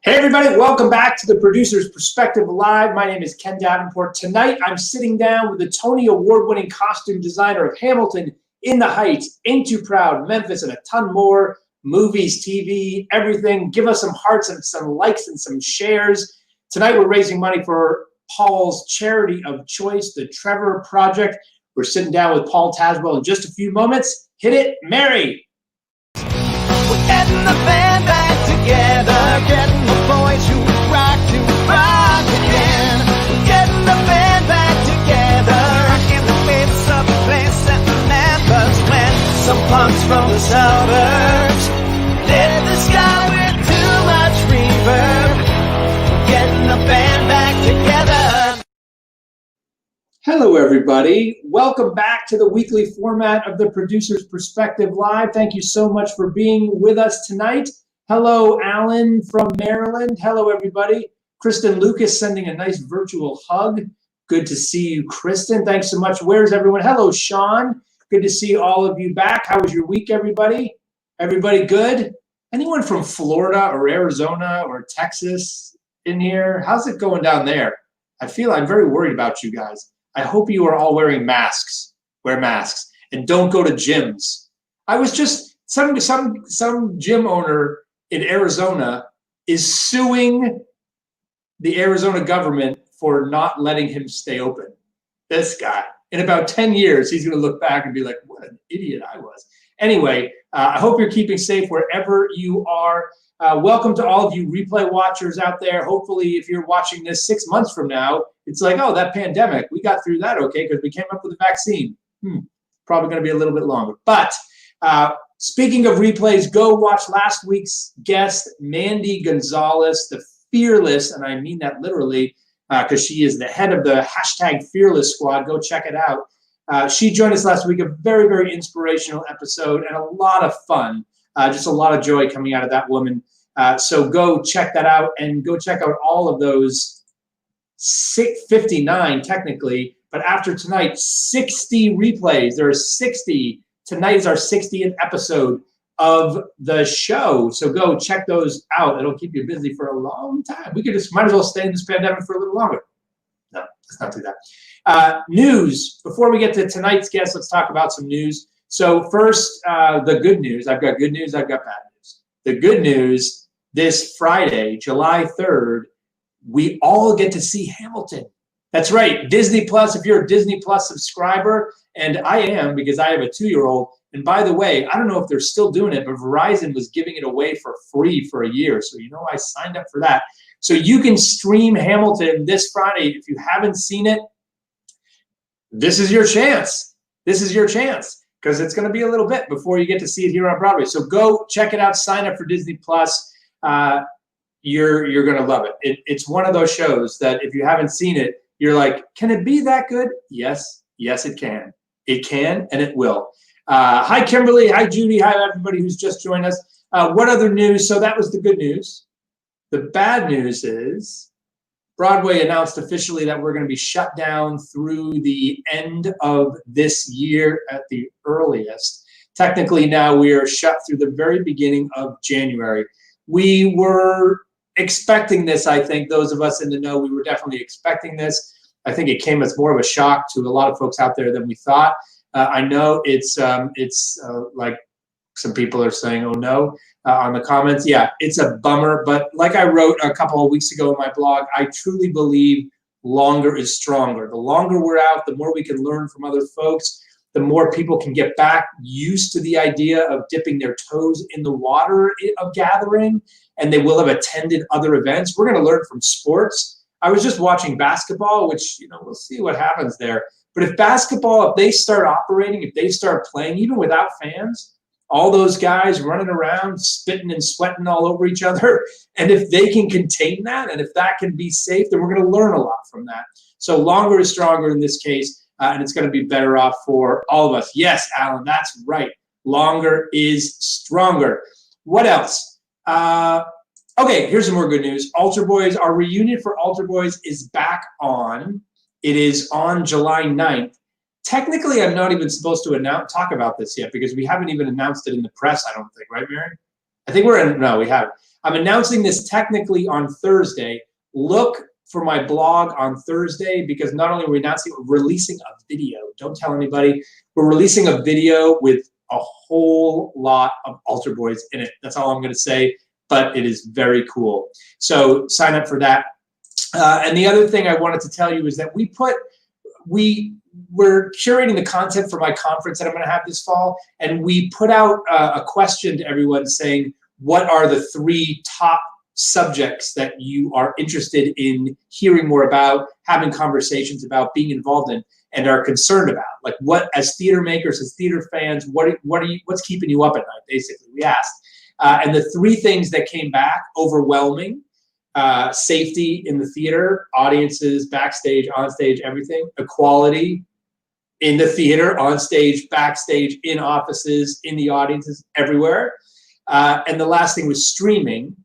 Hey everybody, welcome back to the Producer's Perspective Live. My name is Ken Davenport. Tonight I'm sitting down with the Tony Award-winning costume designer of Hamilton, In the Heights, Ain't Too Proud, Memphis, and a ton more. Movies, TV, everything. Give us some hearts and some likes and some shares. Tonight we're raising money for Paul's charity of choice, the Trevor Project. We're sitting down with Paul Tazewell in just a few moments. Hit it, Mary. We're getting the band back together, getting the boys who rock again. We're getting the band back together in the midst of a place that remembers when some punks from the suburbs lit the sky with too much reverb. We're getting the band back together. Hello, everybody. Welcome back to the weekly format of the Producer's Perspective Live. Thank you so much for being with us tonight. Hello, Alan from Maryland. Hello, everybody. Kristen Lucas sending a nice virtual hug. Good to see you, Kristen. Thanks so much. Where's everyone? Hello, Sean. Good to see all of you back. How was your week, everybody? Everybody good? Anyone from Florida or Arizona or Texas in here? How's it going down there? I'm very worried about you guys. I hope you are all wearing masks. Wear masks and don't go to gyms. I was just some gym owner in Arizona is suing the Arizona government for not letting him stay open. This guy, in about 10 years, he's going to look back and be like, "What an idiot I was." Anyway, I hope you're keeping safe wherever you are. Welcome to all of you replay watchers out there. Hopefully, if you're watching this 6 months from now, it's like, oh, that pandemic, we got through that okay because we came up with a vaccine. Probably going to be a little bit longer. But speaking of replays, go watch last week's guest, Mandy Gonzalez, the Fearless, and I mean that literally because she is the head of the #Fearless Squad. Go check it out. She joined us last week, a very, very inspirational episode and a lot of fun. Just a lot of joy coming out of that woman. So go check that out and go check out all of those 59 technically, but after tonight, 60 replays. There are 60. Tonight is our 60th episode of the show. So go check those out. It'll keep you busy for a long time. We might as well stay in this pandemic for a little longer. No, let's not do that. News. Before we get to tonight's guest, let's talk about some news. So first, the good news. I've got good news. I've got bad news. The good news, this Friday, July 3rd, we all get to see Hamilton. That's right, Disney Plus. If you're a Disney Plus subscriber, and I am because I have a 2-year-old. And by the way, I don't know if they're still doing it, but Verizon was giving it away for free for a year. So I signed up for that. So you can stream Hamilton this Friday. If you haven't seen it, this is your chance. This is your chance. Because it's going to be a little bit before you get to see it here on Broadway. So go check it out. Sign up for Disney Plus. You're going to love it. It's one of those shows that if you haven't seen it, you're like, can it be that good? Yes, it can. It can, and it will. Hi, Kimberly. Hi, Judy. Hi, everybody who's just joined us. What other news? So that was the good news. The bad news is Broadway announced officially that we're going to be shut down through the end of this year at the earliest. Technically, now we are shut through the very beginning of January. We were expecting this, I think. Those of us in the know, we were definitely expecting this. I think it came as more of a shock to a lot of folks out there than we thought. I know it's like some people are saying, oh no, on the comments. Yeah, it's a bummer. But like I wrote a couple of weeks ago in my blog, I truly believe longer is stronger. The longer we're out, the more we can learn from other folks, the more people can get back used to the idea of dipping their toes in the water of gathering, and they will have attended other events. We're going to learn from sports. I was just watching basketball, which, we'll see what happens there. But if basketball, if they start operating, if they start playing, even without fans, all those guys running around, spitting and sweating all over each other. And if they can contain that, and if that can be safe, then we're going to learn a lot from that. So longer is stronger in this case, and it's going to be better off for all of us. Yes, Alan, that's right. Longer is stronger. What else? Okay, here's some more good news. Altar Boys, our reunion for Altar Boys is back on. It is on July 9th. Technically, I'm not even supposed to talk about this yet because we haven't even announced it in the press, I don't think. Right, Mary? I think we haven't. I'm announcing this technically on Thursday. Look for my blog on Thursday, because not only are we announcing it, we're releasing a video. Don't tell anybody. We're releasing a video with a whole lot of altar boys in it. That's all I'm going to say, but it is very cool. So sign up for that. And the other thing I wanted to tell you is that we're curating the content for my conference that I'm going to have this fall, and we put out a question to everyone saying, what are the 3 top subjects that you are interested in hearing more about, having conversations about, being involved in, and are concerned about? Like, what, as theater makers, as theater fans, what's keeping you up at night, basically, we asked. And the 3 things that came back, overwhelming, safety in the theater, audiences, backstage, onstage, everything, equality in the theater, on stage, backstage, in offices, in the audiences, everywhere. And the last thing was streaming.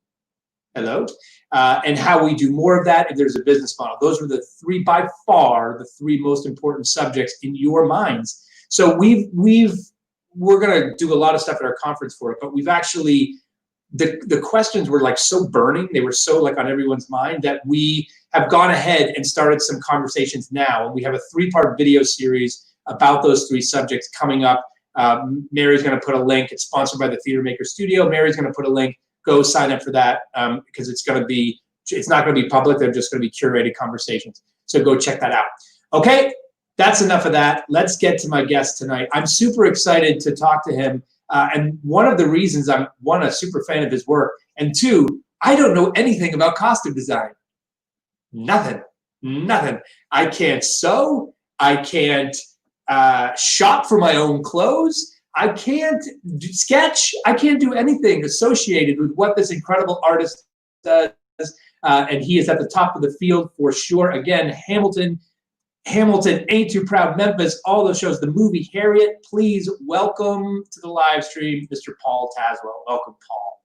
Hello. And how we do more of that if there's a business model. Those were the 3, by far, the 3 most important subjects in your minds. So we're going to do a lot of stuff at our conference for it, but we've actually, the questions were like so burning, they were so like on everyone's mind, that we have gone ahead and started some conversations now. And we have a 3-part video series about those 3 subjects coming up. Mary's going to put a link. It's sponsored by the Theater Maker Studio. Mary's going to put a link. Go sign up for that, because it's not going to be public. They're just going to be curated conversations. So go check that out. Okay, that's enough of that. Let's get to my guest tonight. I'm super excited to talk to him. And one of the reasons I'm, 1, a super fan of his work, and 2, I don't know anything about costume design. Nothing. I can't sew. I can't shop for my own clothes. I can't sketch. I can't do anything associated with what this incredible artist does. And he is at the top of the field for sure. Again, Hamilton, Ain't Too Proud, Memphis, all those shows, the movie Harriet. Please welcome to the live stream, Mr. Paul Tazewell. Welcome, Paul.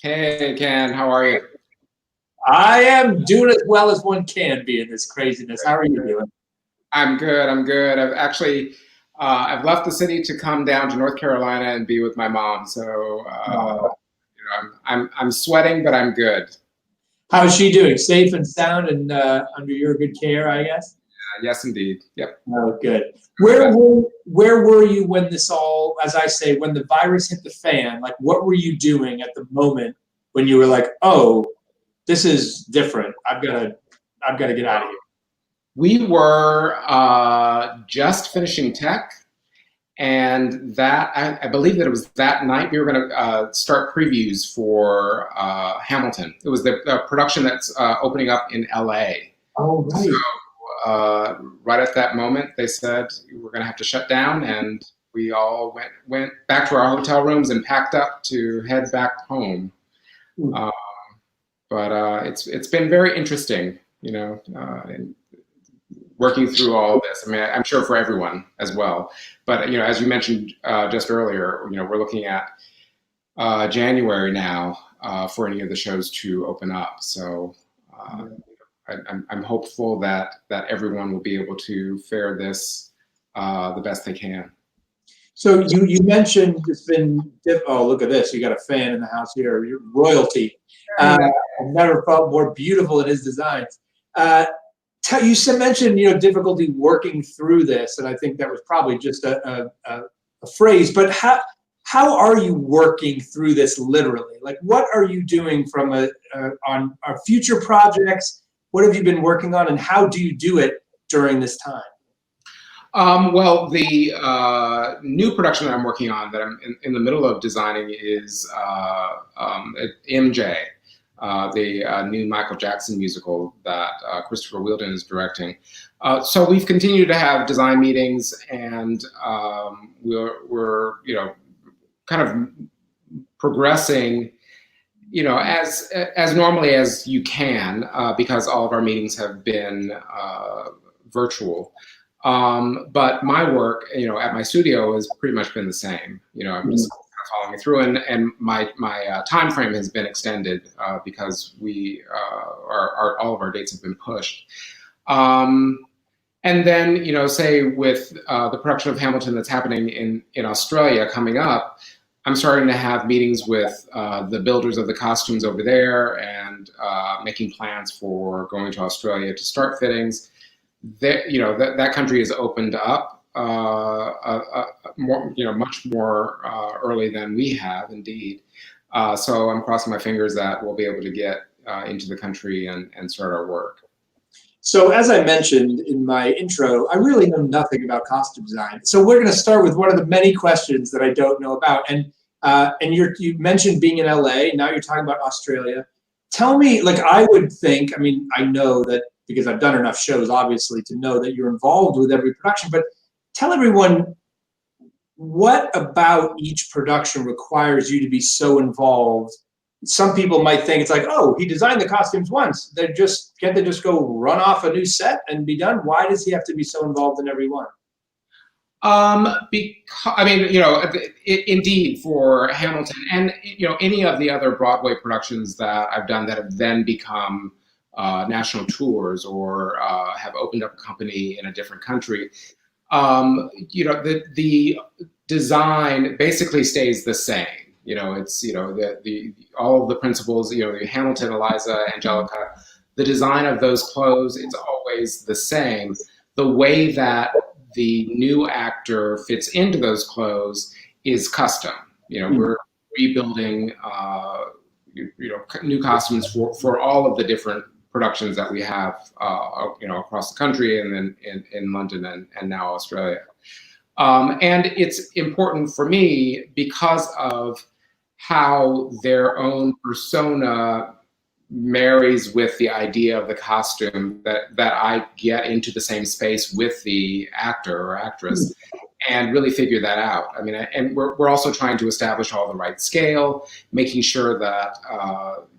Hey, Ken, how are you? I am doing as well as one can be in this craziness. How are you doing? I'm good. I've actually, I've left the city to come down to North Carolina and be with my mom. So, I'm sweating, but I'm good. How's she doing? Safe and sound and under your good care, I guess? Yes, indeed. Yep. Oh, good. Where were you when this all, as I say, when the virus hit the fan? Like, what were you doing at the moment when you were like, oh, this is different. I've got to get out of here. We were just finishing tech, and that I believe that it was that night we were going to start previews for Hamilton. It was the production that's opening up in LA. Oh, right. So right at that moment, they said we're going to have to shut down, and we all went back to our hotel rooms and packed up to head back home. But it's been very interesting, and working through all of this. I mean, I'm sure for everyone as well. But as you mentioned just earlier, we're looking at January now for any of the shows to open up. So I'm hopeful that everyone will be able to fare this the best they can. So you mentioned it's been, oh, look at this. You got a fan in the house here. You're royalty. I've never felt more beautiful in his designs. You mentioned, difficulty working through this, and I think that was probably just a phrase. But how are you working through this literally? Like, what are you doing from on our future projects? What have you been working on, and how do you do it during this time? Well, the new production that I'm working on, that I'm in the middle of designing, is MJ. The new Michael Jackson musical that Christopher Wheeldon is directing. So we've continued to have design meetings, and we're kind of progressing, as normally as you can, because all of our meetings have been virtual. But my work, at my studio has pretty much been the same. I'm just following it through, and my time frame has been extended because we all of our dates have been pushed. And then say with the production of Hamilton that's happening in Australia coming up, I'm starting to have meetings with the builders of the costumes over there, and making plans for going to Australia to start fittings. That country has opened up more, much more early than we have, indeed. So I'm crossing my fingers that we'll be able to get into the country and start our work. So as I mentioned in my intro, I really know nothing about costume design. So we're going to start with one of the many questions that I don't know about. And you mentioned being in LA. Now you're talking about Australia. Tell me, like, I would think, I mean, I know that because I've done enough shows, obviously, to know that you're involved with every production. But tell everyone, what about each production requires you to be so involved? Some people might think it's like, oh, he designed the costumes once. Can't they just go run off a new set and be done? Why does he have to be so involved in every one? Because I mean, indeed, for Hamilton and any of the other Broadway productions that I've done that have then become national tours or have opened up a company in a different country, the design basically stays the same. It's the all of the principles. Hamilton, Eliza, Angelica, the design of those clothes, it's always the same. The way that the new actor fits into those clothes is custom. We're rebuilding new costumes for all of the different productions that we have across the country, and then in London and now Australia. And it's important for me because of how their own persona marries with the idea of the costume, that I get into the same space with the actor or actress and really figure that out. I mean, and we're also trying to establish all the right scale, making sure that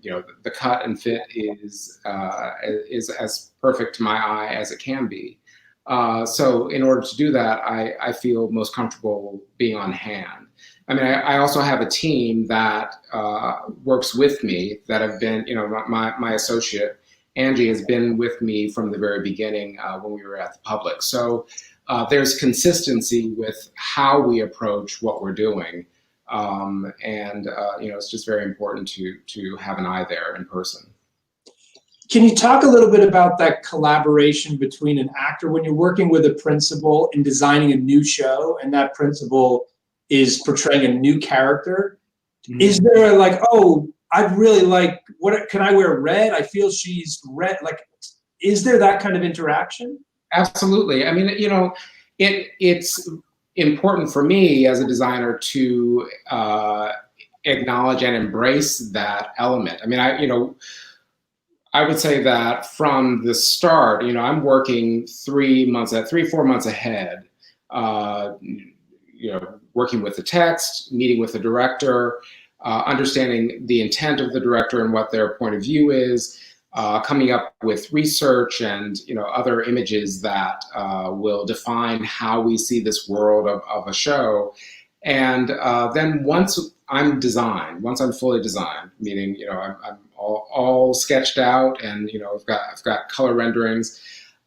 the cut and fit is as perfect to my eye as it can be. So in order to do that, I feel most comfortable being on hand. I mean, I also have a team that works with me that have been, my associate, Angie, has been with me from the very beginning when we were at the Public. So there's consistency with how we approach what we're doing. It's just very important to have an eye there in person. Can you talk a little bit about that collaboration between an actor when you're working with a principal in designing a new show, and that principal is portraying a new character? Mm-hmm. Is there like, oh, I'd really like, what can I wear red? I feel she's red. Like, is there that kind of interaction? Absolutely. I mean, it's important for me as a designer to acknowledge and embrace that element. I mean, I would say that from the start, I'm working 4 months ahead, working with the text, meeting with the director, understanding the intent of the director and what their point of view is, coming up with research and other images that will define how we see this world of a show. And then once I'm fully designed, meaning I'm all sketched out, and I've got color renderings,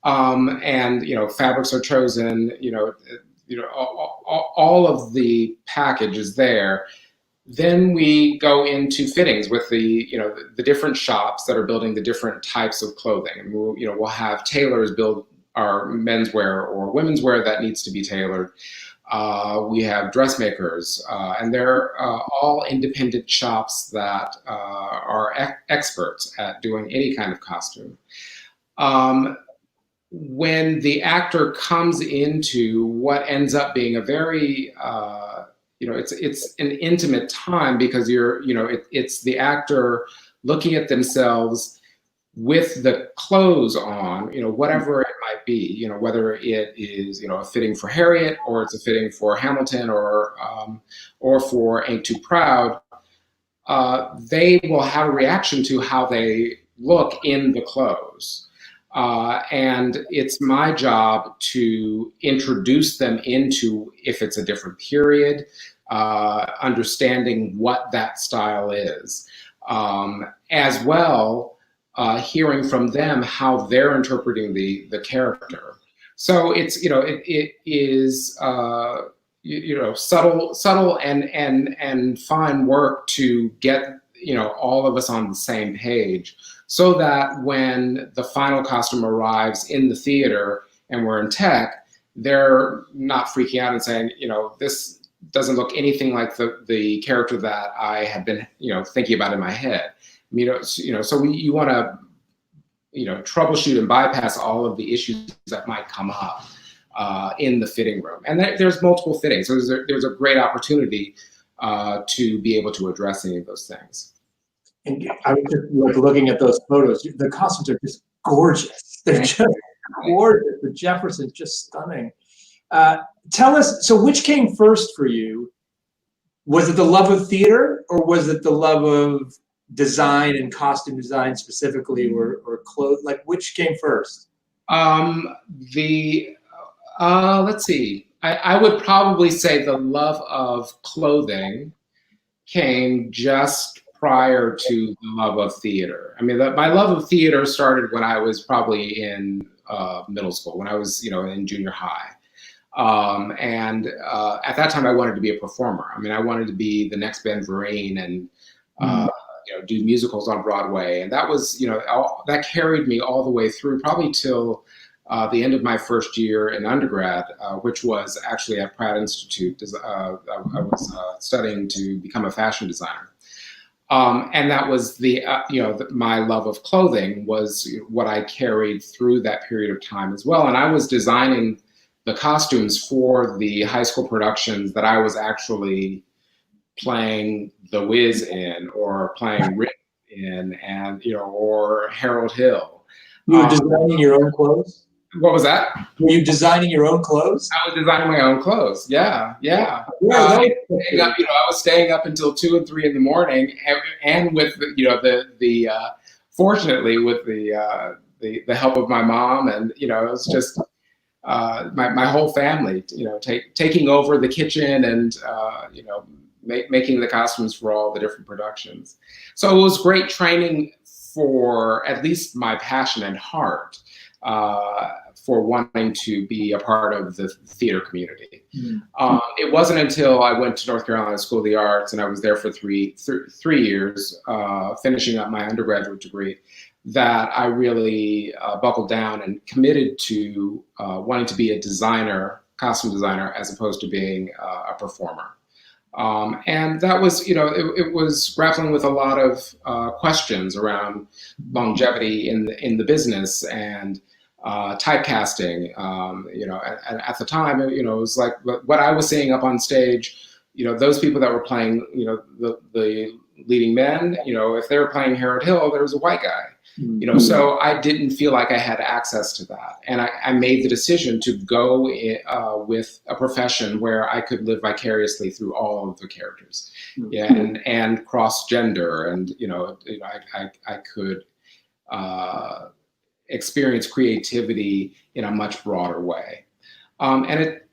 and fabrics are chosen, all of the package is there. Then we go into fittings with the different shops that are building the different types of clothing, and we'll have tailors build our menswear or women's wear that needs to be tailored. We have dressmakers, and they're all independent shops that are experts at doing any kind of costume. When the actor comes into what ends up being a very it's an intimate time, because it's the actor looking at themselves with the clothes on, whatever it might be, whether it is, a fitting for Harriet, or it's a fitting for Hamilton, or for Ain't Too Proud, they will have a reaction to how they look in the clothes. And it's my job to introduce them into, if it's a different period, understanding what that style is, as well. Hearing from them how they're interpreting the character. So it's it is subtle and fine work to get all of us on the same page, so that when the final costume arrives in the theater and we're in tech, they're not freaking out and saying, this doesn't look anything like the character that I had been thinking about in my head. So you want to troubleshoot and bypass all of the issues that might come up in the fitting room. And there's multiple fittings, so there's a great opportunity to be able to address any of those things. And I was just looking at those photos. The costumes are just gorgeous. They're just gorgeous. The Jefferson's just stunning. Tell us, so which came first for you? Was it the love of theater, or was it the love of design and costume design specifically, or clothes? Like, which came first? Let's see. I would probably say the love of clothing came just prior to the love of theater. I mean, my love of theater started when I was probably in middle school, when I was, in junior high. And at that time, I wanted to be a performer. I mean, I wanted to be the next Ben Vereen and, do musicals on Broadway. And that was, that carried me all the way through, probably till the end of my first year in undergrad, which was actually at Pratt Institute. I was studying to become a fashion designer. And that was my love of clothing was what I carried through that period of time as well. And I was designing the costumes for the high school productions that I was actually playing The Wiz in, or playing Rick in, and or Harold Hill. You were designing your own clothes? What was that? Were you designing your own clothes? I was designing my own clothes. Yeah. I was staying up until 2 and 3 in the morning, and with fortunately with the help of my mom, and it was just my whole family, taking over the kitchen and making the costumes for all the different productions. So it was great training for at least my passion and heart for wanting to be a part of the theater community. Mm-hmm. It wasn't until I went to North Carolina School of the Arts, and I was there for three years, finishing up my undergraduate degree, that I really buckled down and committed to wanting to be a designer, costume designer, as opposed to being a performer. And that was, it was grappling with a lot of questions around longevity in the business and typecasting. At the time, it was like what I was seeing up on stage. Those people that were playing, the leading men. If they were playing Harold Hill, there was a white guy. Mm-hmm. So I didn't feel like I had access to that, and I made the decision to go with a profession where I could live vicariously through all of the characters, and cross gender, and I could experience creativity in a much broader way, and it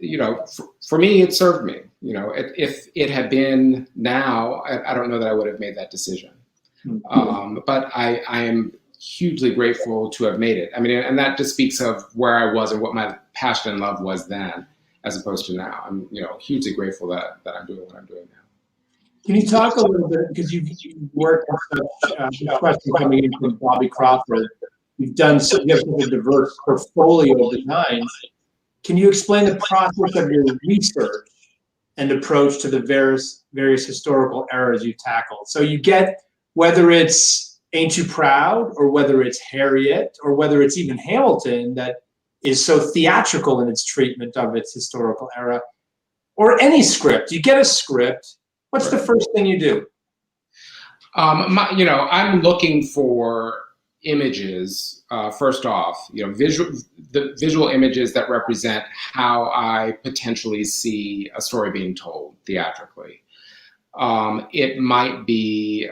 for me it served me. If it had been now, I don't know that I would have made that decision, but I am hugely grateful to have made it. I mean, and that just speaks of where I was and what my passion and love was then, as opposed to now. I'm, hugely grateful that I'm doing what I'm doing now. Can you talk a little bit, because you've worked on such question coming in from Bobby Crawford. You have such a diverse portfolio of designs. Can you explain the process of your research and approach to the various historical eras you tackled? So you get, whether it's Ain't You Proud, or whether it's Harriet, or whether it's even Hamilton, that is so theatrical in its treatment of its historical era, or any script. You get a script. What's the first thing you do? I'm looking for images, first off, the visual images that represent how I potentially see a story being told theatrically. It might be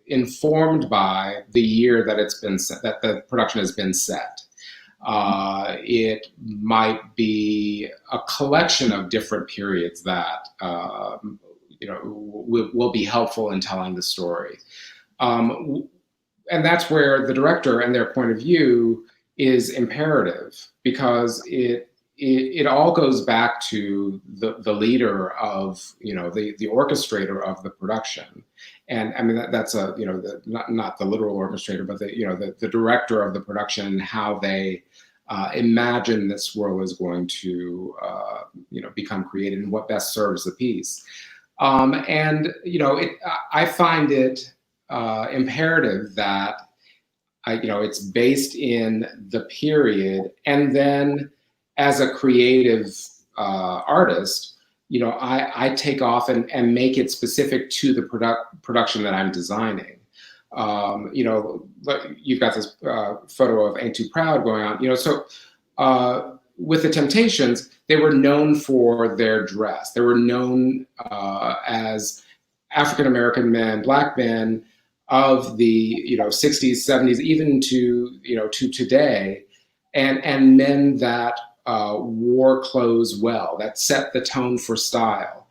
informed by the year that it's been set, that the production has been set. It might be a collection of different periods that will be helpful in telling the story. And that's where the director and their point of view is imperative, because it it all goes back to the leader of, the orchestrator of the production. And I mean, that's a, not the literal orchestrator, but the director of the production, and how they imagine this world is going to, become created, and what best serves the piece. I find it imperative that it's based in the period, and then as a creative artist, I take off and make it specific to the production that I'm designing. You've got this photo of Ain't Too Proud going on, so with the Temptations, they were known for their dress. They were known as African-American men, Black men of the 60s, 70s, even to today, and men that wore clothes well, that set the tone for style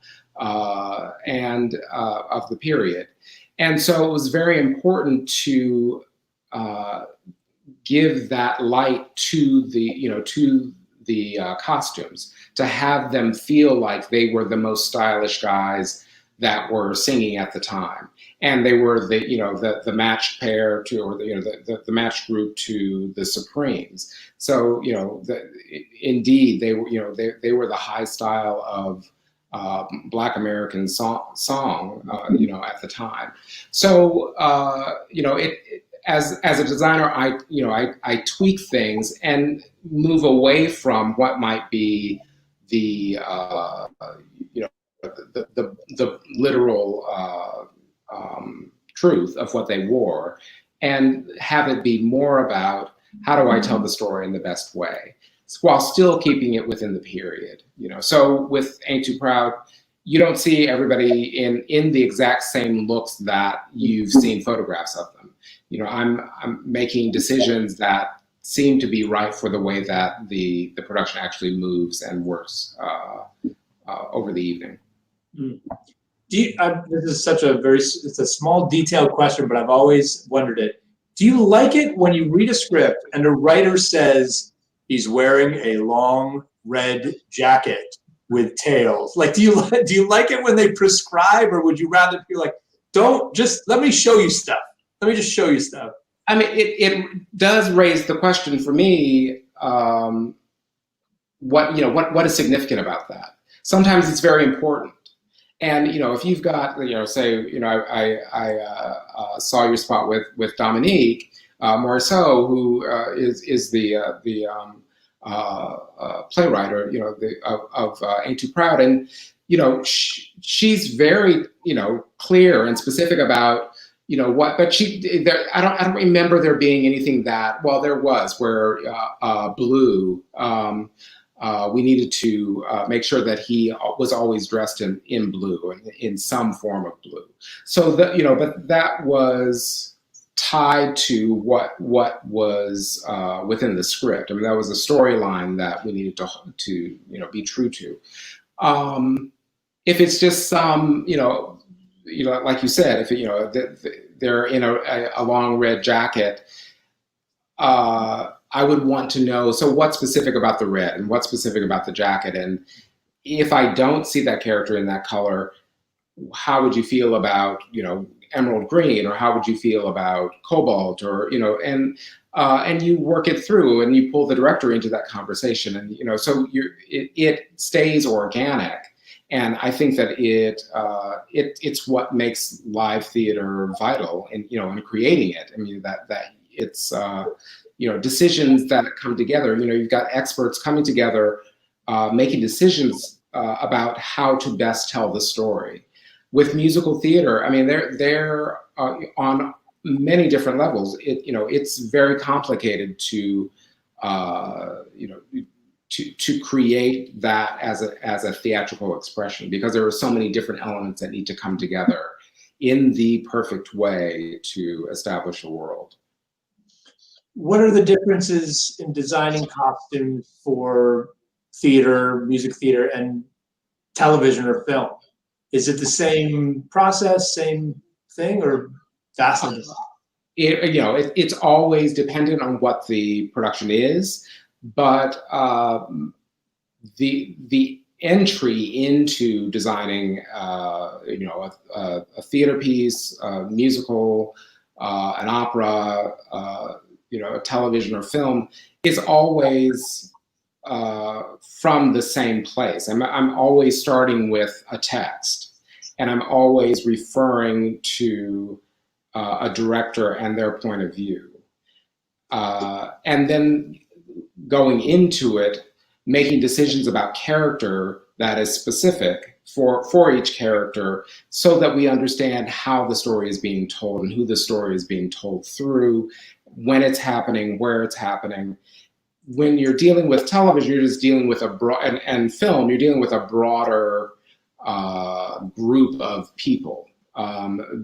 and of the period. And so it was very important to give that light to the costumes, to have them feel like they were the most stylish guys that were singing at the time, and they were the matched pair to, or the matched group to the Supremes. So indeed they were they were the high style of Black American song at the time. So as a designer, I tweak things and move away from what might be the literal truth of what they wore, and have it be more about how do I tell the story in the best way, while still keeping it within the period. So with Ain't Too Proud, you don't see everybody in the exact same looks that you've seen photographs of them. I'm making decisions that seem to be right for the way that the production actually moves and works over the evening. This is such it's a small detailed question, but I've always wondered it. Do you like it when you read a script and the writer says he's wearing a long red jacket with tails? Like, do you like it when they prescribe, or would you rather feel like, let me show you stuff? Let me just show you stuff. I mean, it does raise the question for me, what is significant about that? Sometimes it's very important. And, if you've got, say, I saw your spot with Dominique Morisseau, who is the playwright, of Ain't Too Proud. And, she's very, clear and specific about, what, but I don't remember there being anything that, well, there was, where Blue, we needed to make sure that he was always dressed in blue, and in some form of blue. So but that was tied to what was within the script. I mean, that was a storyline that we needed to be true to. If it's just some, like you said, if they're in a long red jacket, I would want to know, so what's specific about the red, and what's specific about the jacket? And if I don't see that character in that color, how would you feel about, emerald green, or how would you feel about cobalt, or, and you work it through, and you pull the director into that conversation, and, so it stays organic. And I think that it's what makes live theater vital, in creating it. I mean, that it's, decisions that come together. You've got experts coming together, making decisions about how to best tell the story. With musical theater, I mean, they're on many different levels. It's very complicated to create that as a theatrical expression, because there are so many different elements that need to come together in the perfect way to establish a world. What are the differences in designing costumes for theater, music theater, and television or film? Is it the same process, same thing, or vastly different? It's always dependent on what the production is, but the entry into designing, a theater piece, a musical, an opera, a television or film is always from the same place. I'm always starting with a text, and I'm always referring to a director and their point of view. And then going into it, making decisions about character that is specific for each character so that we understand how the story is being told and who the story is being told through, when it's happening, where it's happening. When you're dealing with television, you're just dealing with and film, you're dealing with a broader group of people,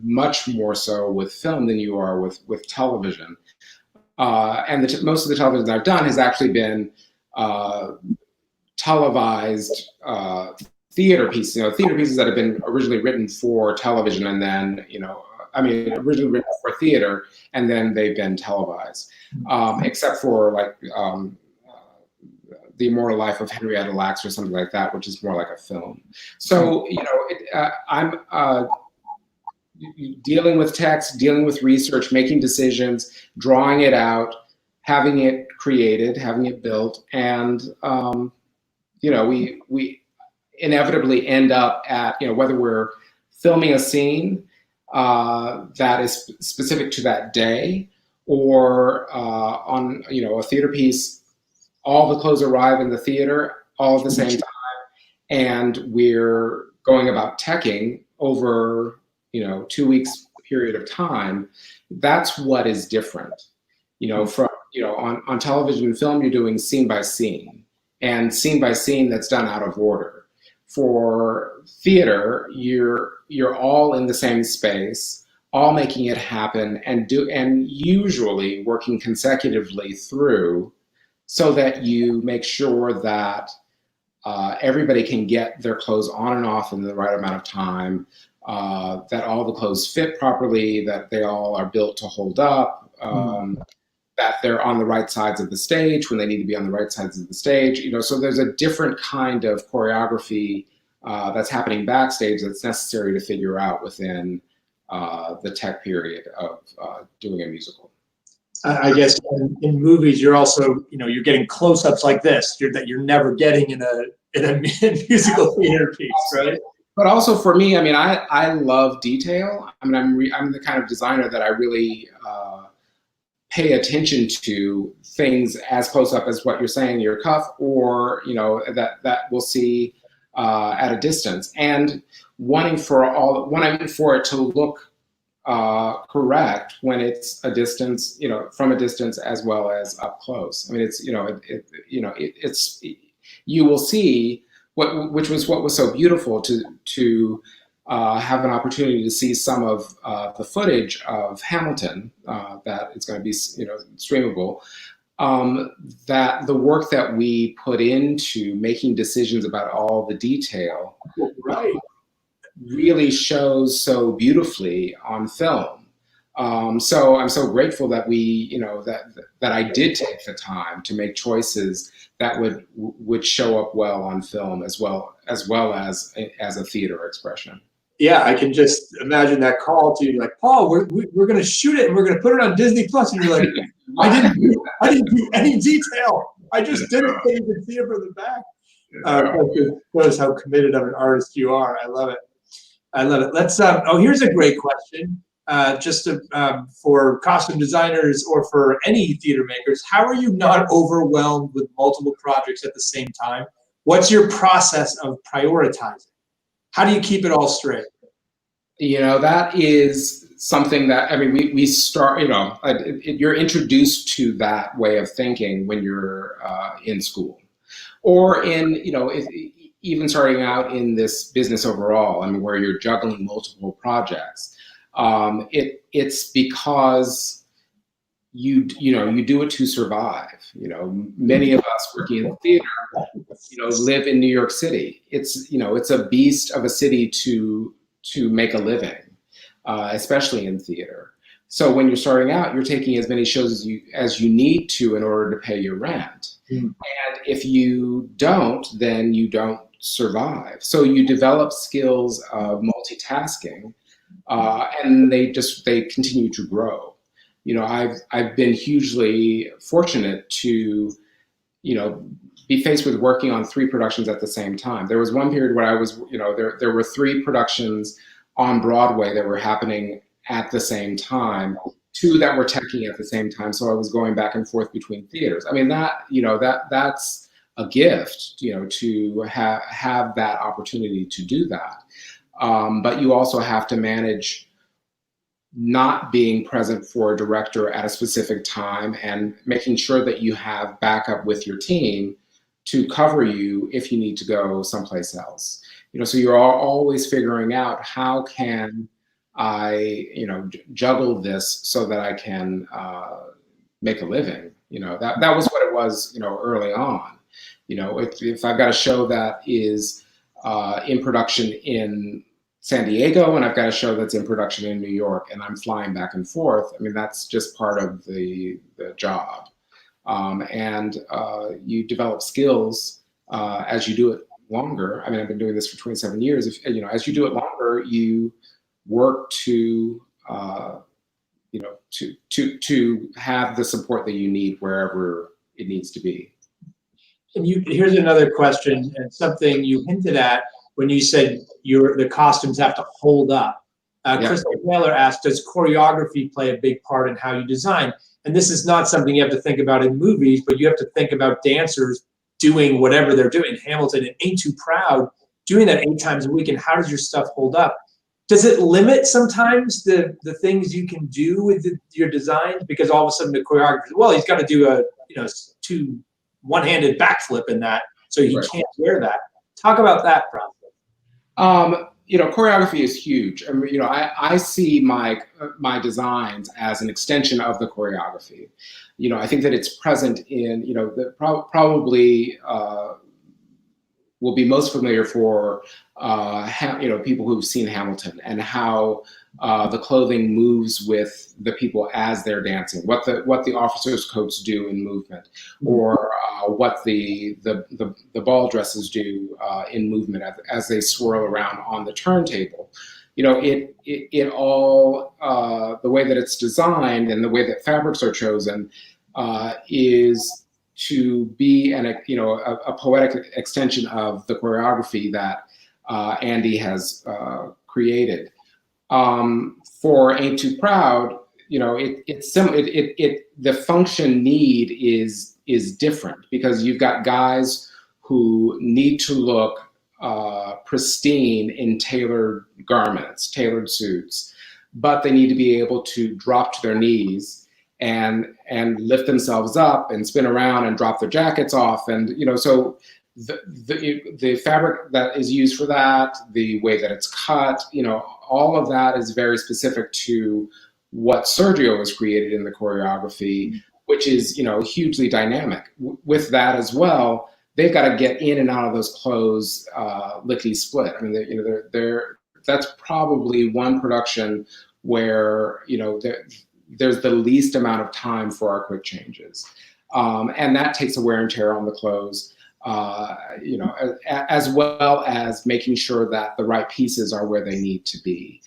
much more so with film than you are with television. And most of the television I've done has actually been televised theater pieces, theater pieces that have been originally written for television and then, originally written for theater and then they've been televised, except for like The Immortal Life of Henrietta Lacks or something like that, which is more like a film. So, I'm dealing with text, dealing with research, making decisions, drawing it out, having it created, having it built, and we inevitably end up at whether we're filming a scene that is specific to that day, or on a theater piece, all the clothes arrive in the theater all at the same time, and we're going about teching over 2 weeks period of time. That's what is different. From on television and film, you're doing scene by scene, and scene by scene that's done out of order. For theater, you're all in the same space, all making it happen, and usually working consecutively through, so that you make sure that everybody can get their clothes on and off in the right amount of time, that all the clothes fit properly, that they all are built to hold up, that they're on the right sides of the stage when they need to be on the right sides of the stage. So there's a different kind of choreography that's happening backstage that's necessary to figure out within the tech period of doing a musical. I guess in movies, you're also, you're getting close-ups like this that you're never getting in a musical theater piece, right? But also for me, I love detail. I'm the kind of designer that I really pay attention to things as close up as what you're saying, your cuff, or that we'll see at a distance, and wanting for it to look correct when it's a distance, from a distance as well as up close. It's you will see which was what was so beautiful to have an opportunity to see some of the footage of Hamilton that is going to be streamable. That the work that we put into making decisions about all the detail, right, really shows so beautifully on film. So I'm so grateful that we, that I did take the time to make choices that would show up well on film as well as a theater expression. Yeah, I can just imagine that call to you, like, Paul, we're going to shoot it and we're going to put it on Disney Plus, and you're like, I didn't do any detail. I just did it so you could see it from the back. Shows how committed of an artist you are. I love it. Let's. Here's a great question. For costume designers or for any theater makers, how are you not overwhelmed with multiple projects at the same time? What's your process of prioritizing? How do you keep it all straight? That is something that, we start, you're introduced to that way of thinking when you're in school, or even starting out in this business overall, where you're juggling multiple projects. It's because you do it to survive. Many of us working in theater, live in New York City. It's a beast of a city to make a living, especially in theater. So when you're starting out, you're taking as many shows as you need to in order to pay your rent. Mm. And if you don't, then you don't survive. So you develop skills of multitasking, and they continue to grow. I've been hugely fortunate to, be faced with working on 3 productions at the same time. There was one period where I was, there were 3 productions on Broadway that were happening at the same time, 2 that were teching at the same time. So I was going back and forth between theaters. I mean, that's a gift, to have that opportunity to do that. But you also have to manage not being present for a director at a specific time and making sure that you have backup with your team to cover you if you need to go someplace else. So you're always figuring out, how can I, juggle this so that I can make a living. That was what it was, early on. If I've got a show that is in production in San Diego and I've got a show that's in production in New York and I'm flying back and forth, I mean, that's just part of the job. And you develop skills as you do it longer. I mean, I've been doing this for 27 years. As you do it longer, you work to to have the support that you need wherever it needs to be. And here's another question, and something you hinted at when you said the costumes have to hold up. Crystal Taylor asked, does choreography play a big part in how you design? And this is not something you have to think about in movies, but you have to think about dancers doing whatever they're doing. Hamilton and Ain't Too Proud, doing that 8 times a week, and how does your stuff hold up? Does it limit sometimes the things you can do with your designs? Because all of a sudden the choreographer, well, he's got to do a 2 one-handed backflip in that, so he can't wear that. Talk about that process. Choreography is huge. I mean, I see my designs as an extension of the choreography. I think that it's present in, probably will be most familiar for people who've seen Hamilton, and how the clothing moves with the people as they're dancing, what the officers' coats do in movement, or what the ball dresses do in movement as they swirl around on the turntable. It all, the way that it's designed and the way that fabrics are chosen is to be a poetic extension of the choreography that Andy has created. For Ain't Too Proud, the function need is different, because you've got guys who need to look pristine in tailored garments, tailored suits, but they need to be able to drop to their knees and lift themselves up and spin around and drop their jackets off. And, so the fabric that is used for that, the way that it's cut, all of that is very specific to what Sergio has created in the choreography, which is, hugely dynamic. With that as well, they've got to get in and out of those clothes lickety split. I mean, that's probably one production where, there's the least amount of time for our quick changes. And that takes a wear and tear on the clothes, as well as making sure that the right pieces are where they need to be.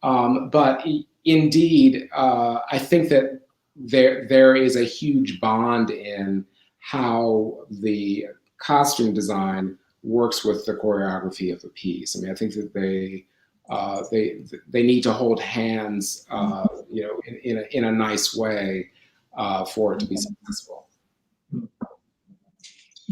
But indeed, I think that there is a huge bond in how the costume design works with the choreography of the piece. I mean, I think that they need to hold hands, in a nice way for it to be successful.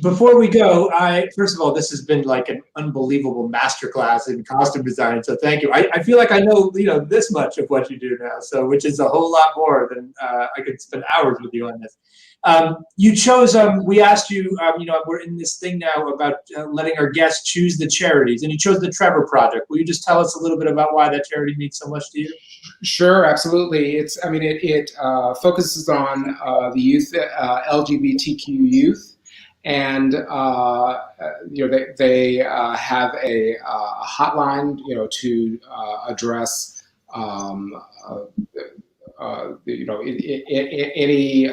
Before we go, first of all, this has been like an unbelievable masterclass in costume design. So thank you. I feel like I know this much of what you do now, so which is a whole lot more than I could spend hours with you on this. You chose. We asked you. We're in this thing now about letting our guests choose the charities, and you chose the Trevor Project. Will you just tell us a little bit about why that charity means so much to you? Absolutely. It focuses on the youth, LGBTQ youth. And they have a hotline, to address any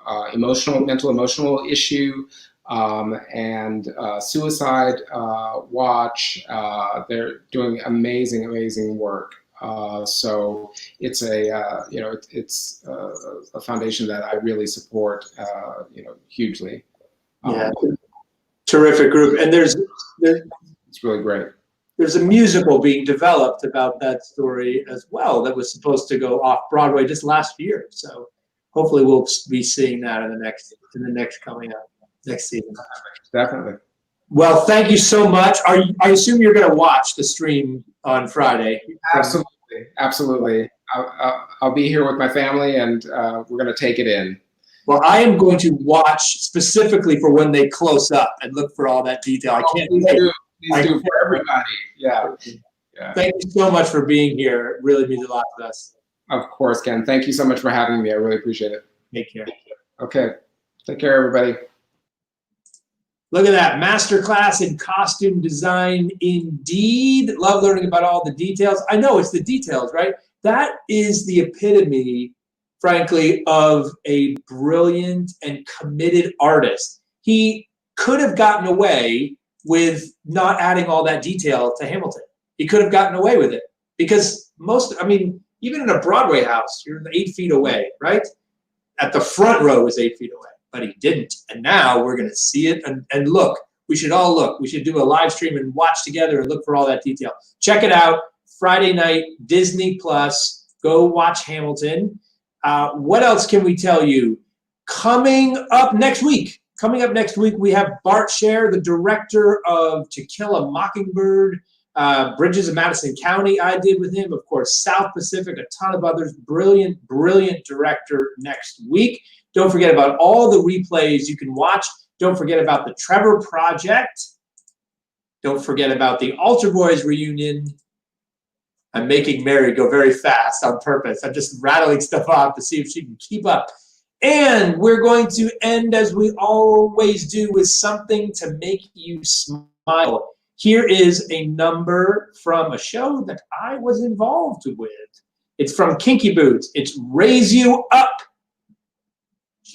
mental emotional issue, and suicide watch. They're doing amazing work. So it's it's a foundation that I really support, hugely. Yeah, terrific group. And there's it's really great. There's a musical being developed about that story as well that was supposed to go off Broadway just last year. So hopefully we'll be seeing that in the next coming up next season. Definitely. Well, thank you so much. I assume you're going to watch the stream on Friday. Absolutely. I'll be here with my family, and we're going to take it in. Well, I am going to watch specifically for when they close up and look for all that detail. I can't wait. Please do for everybody. Yeah. Thank you so much for being here. It really means a lot to us. Of course, Ken. Thank you so much for having me. I really appreciate it. Take care. Okay. Take care, everybody. Look at that. Masterclass in costume design indeed. Love learning about all the details. I know it's the details, right? That is the epitome, frankly, of a brilliant and committed artist. He could have gotten away with not adding all that detail to Hamilton. He could have gotten away with it because even in a Broadway house, you're 8 feet away, right? At the front row was 8 feet away, but he didn't. And now we're going to see it and look. We should all look. We should do a live stream and watch together and look for all that detail. Check it out. Friday night, Disney Plus. Go watch Hamilton. What else can we tell you? Coming up next week, we have Bart Sher, the director of To Kill a Mockingbird, Bridges of Madison County I did with him, of course, South Pacific, a ton of others. Brilliant director next week. Don't forget about all the replays you can watch. Don't forget about the Trevor Project. Don't forget about the Altar Boys reunion. I'm making Mary go very fast on purpose. I'm just rattling stuff off to see if she can keep up. And we're going to end, as we always do, with something to make you smile. Here is a number from a show that I was involved with. It's from Kinky Boots. It's Raise You Up.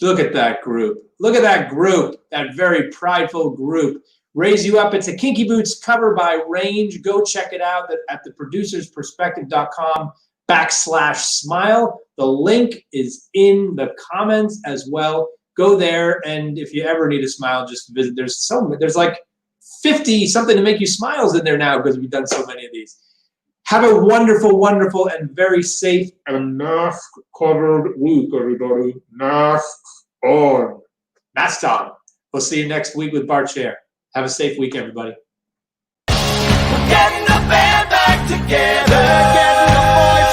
Look at that group. Look at that group, that very prideful group. Raise You Up. It's a Kinky Boots cover by Range. Go check it out at theproducersperspective.com/smile. The link is in the comments as well. Go there, and if you ever need a smile, just visit. There's like 50 something to make you smiles in there now because we've done so many of these. Have a wonderful, wonderful, and very safe and mask-covered week, everybody. Masks on. Masks on. We'll see you next week with Bart Sher. Have a safe week, everybody. Getting the band back together, getting the boys